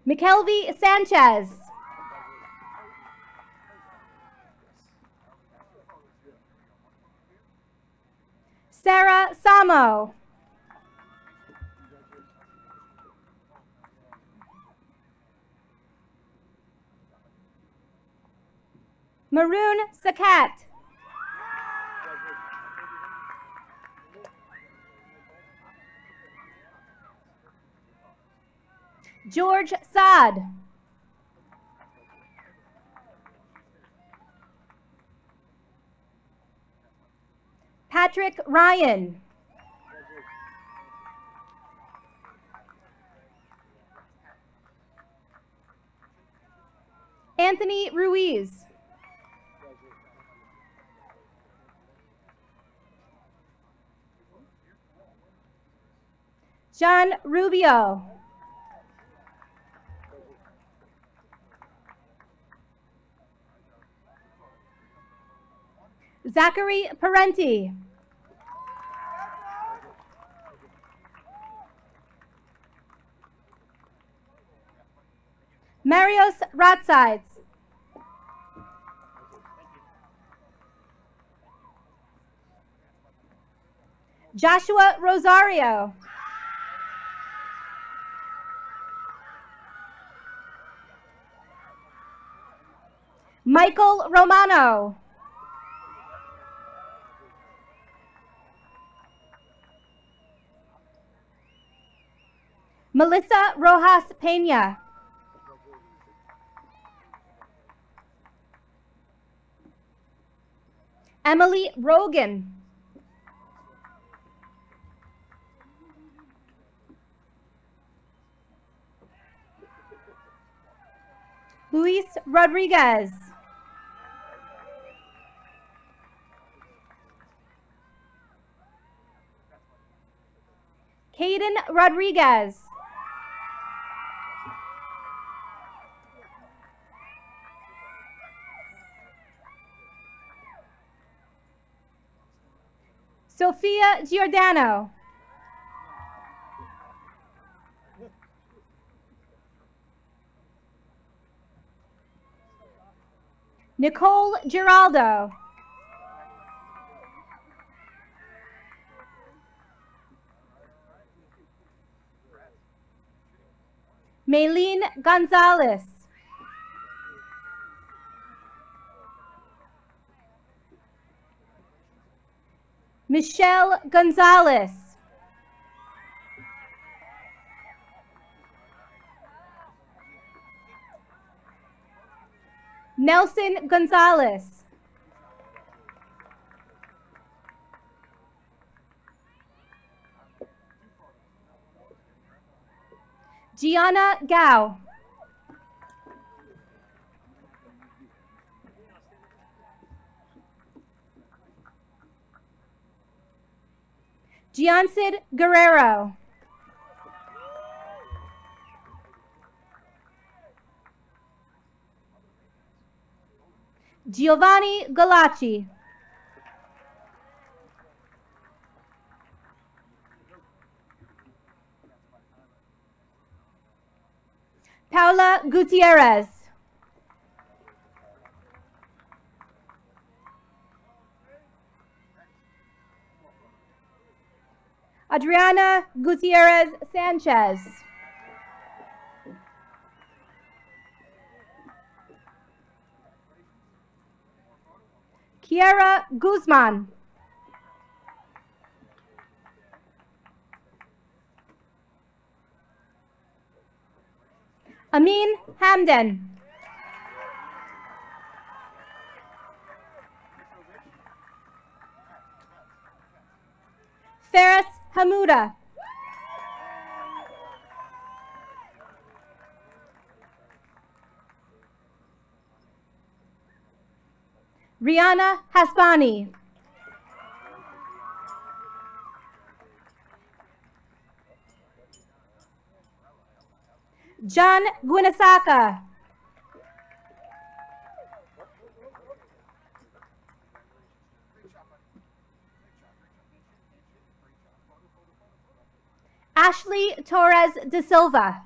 McKelvey Sanchez. Sarah Samo. Maroon Sakat. George Saad. Patrick Ryan. Anthony Ruiz. John Rubio. Zachary Parenti. Marios Ratsides. Joshua Rosario. Michael Romano. Melissa Rojas Pena. Emily Rogan. Luis Rodriguez. Caden Rodriguez. Sophia Giordano. Nicole Giraldo. Maylene Gonzalez. Michelle Gonzalez. Nelson Gonzalez. Gianna Gao. Giansid Guerrero. Giovanni Galacci. Paula Gutierrez. Adriana Gutierrez Sanchez. Kiara Guzman. Amin Hamden. Faris Hamuda. Rihanna Hasbani. John Guinasaka. Ashley Torres de Silva.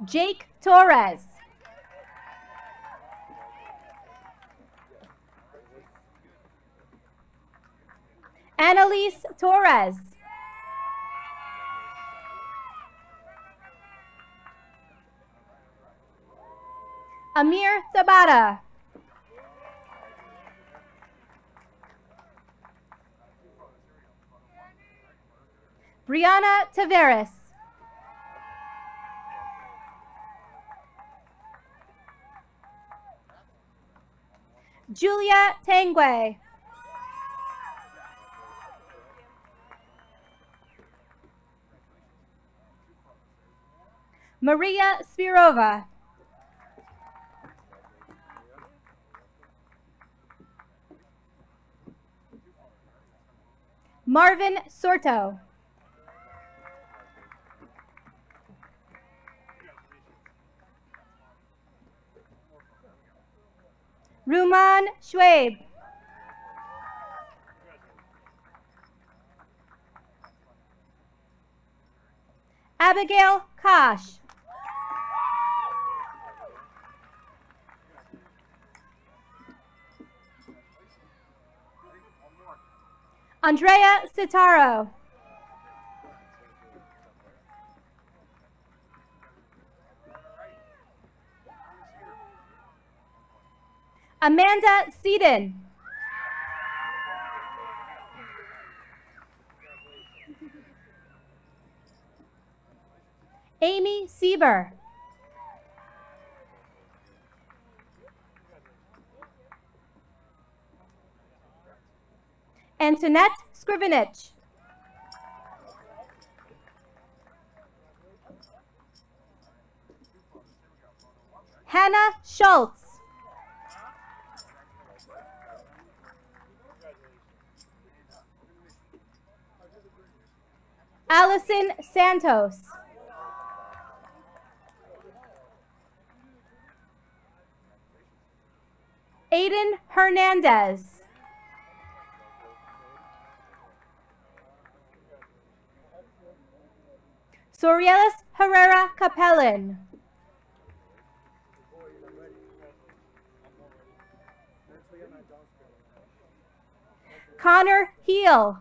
Jake Torres. Annalise Torres. Amir Tabata. Brianna Taveras. Julia Tangwe. Maria Spirova. Marvin Sorto. Ruman Schwabe. Abigail Kosh. Andrea Citaro. Amanda Seaton. Amy Sieber. Antoinette Scrivenich. Hannah Schultz. Allison Santos. Aiden Hernandez. Sorielis Herrera Capellan. Connor Heel.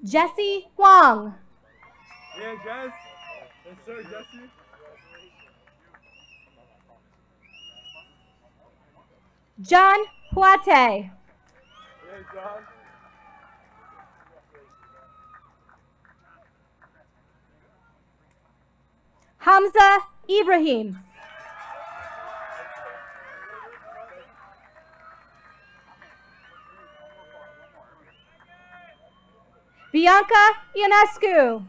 Jesse Wong. Yeah, Jess. Yes, sir, Jesse. John Huate. Yeah, John. Hamza Ibrahim. Bianca Ionescu.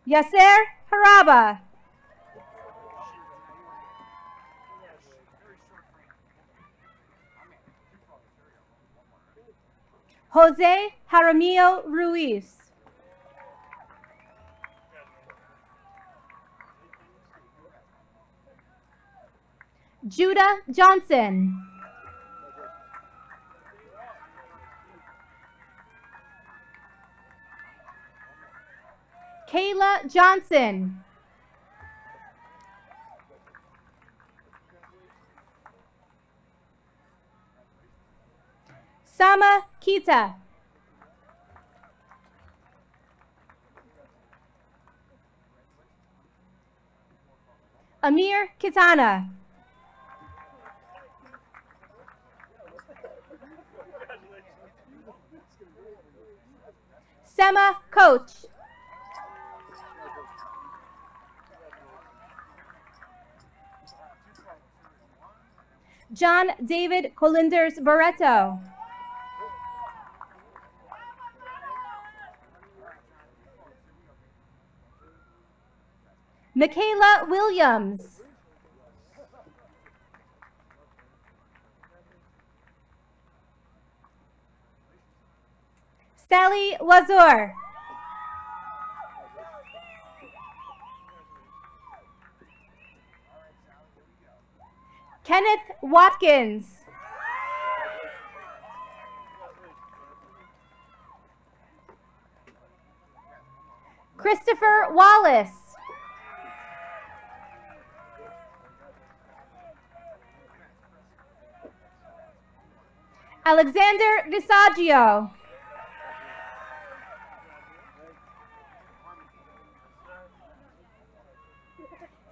Yasser Haraba. Jose Jaramillo Ruiz. Judah Johnson. Kayla Johnson. Sama Kita. Amir Kitana. Sema Coach. John David Colinders Barreto. Michaela Williams. Sally Wazor. Kenneth Watkins. Christopher Wallace. Alexander Visaggio.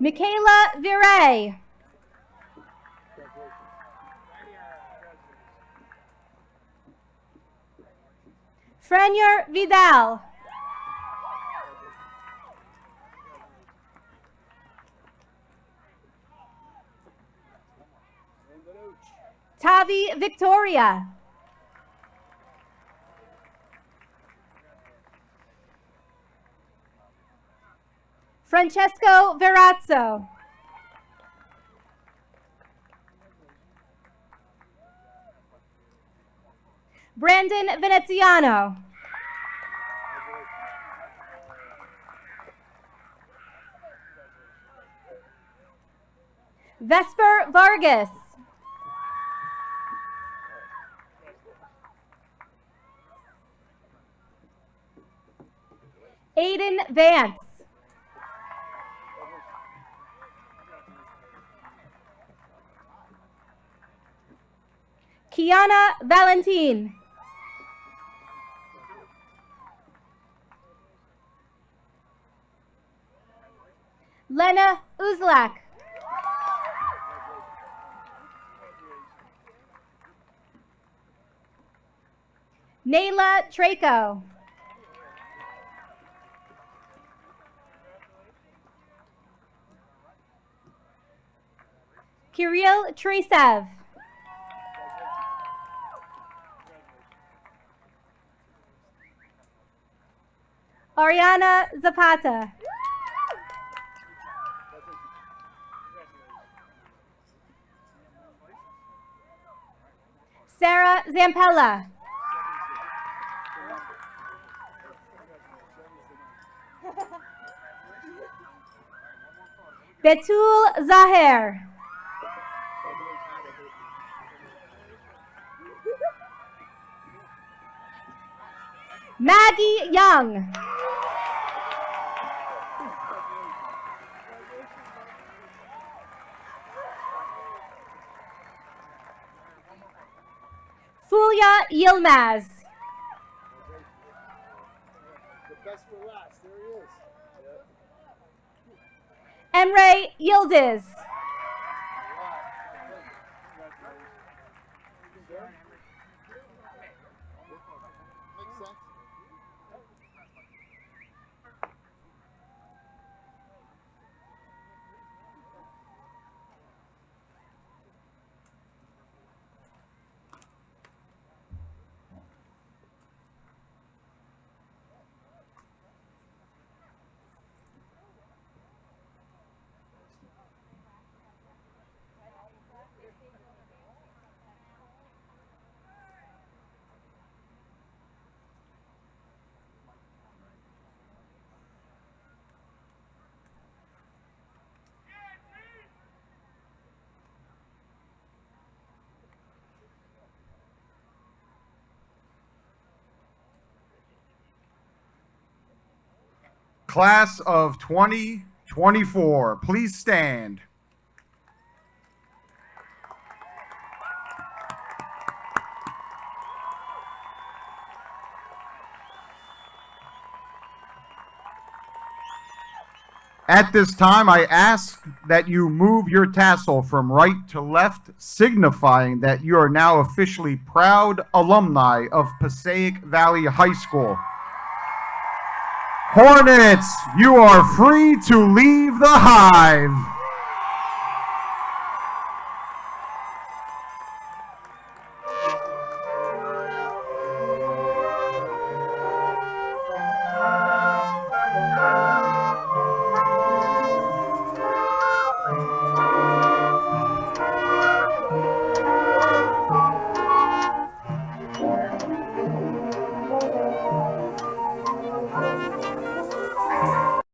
Michaela Viray. Frenier Vidal. Tavi Victoria. Francesco Verazzo. Brandon Veneziano. Vesper Vargas. Aiden Vance. Kiana Valentin. Lena Uzlak. Nayla Traco. Kirill Tresev. Ariana Zapata. Sarah Zampella. Betul Zaher. Maggie Young. Fulya Yilmaz. The best for last. There he is. Emre Yildiz. Makes sense. class of 2024. Please stand. At this time, I ask that you move your tassel from right to left, signifying that you are now officially proud alumni of Passaic Valley High School. Hornets, you are free to leave the hive.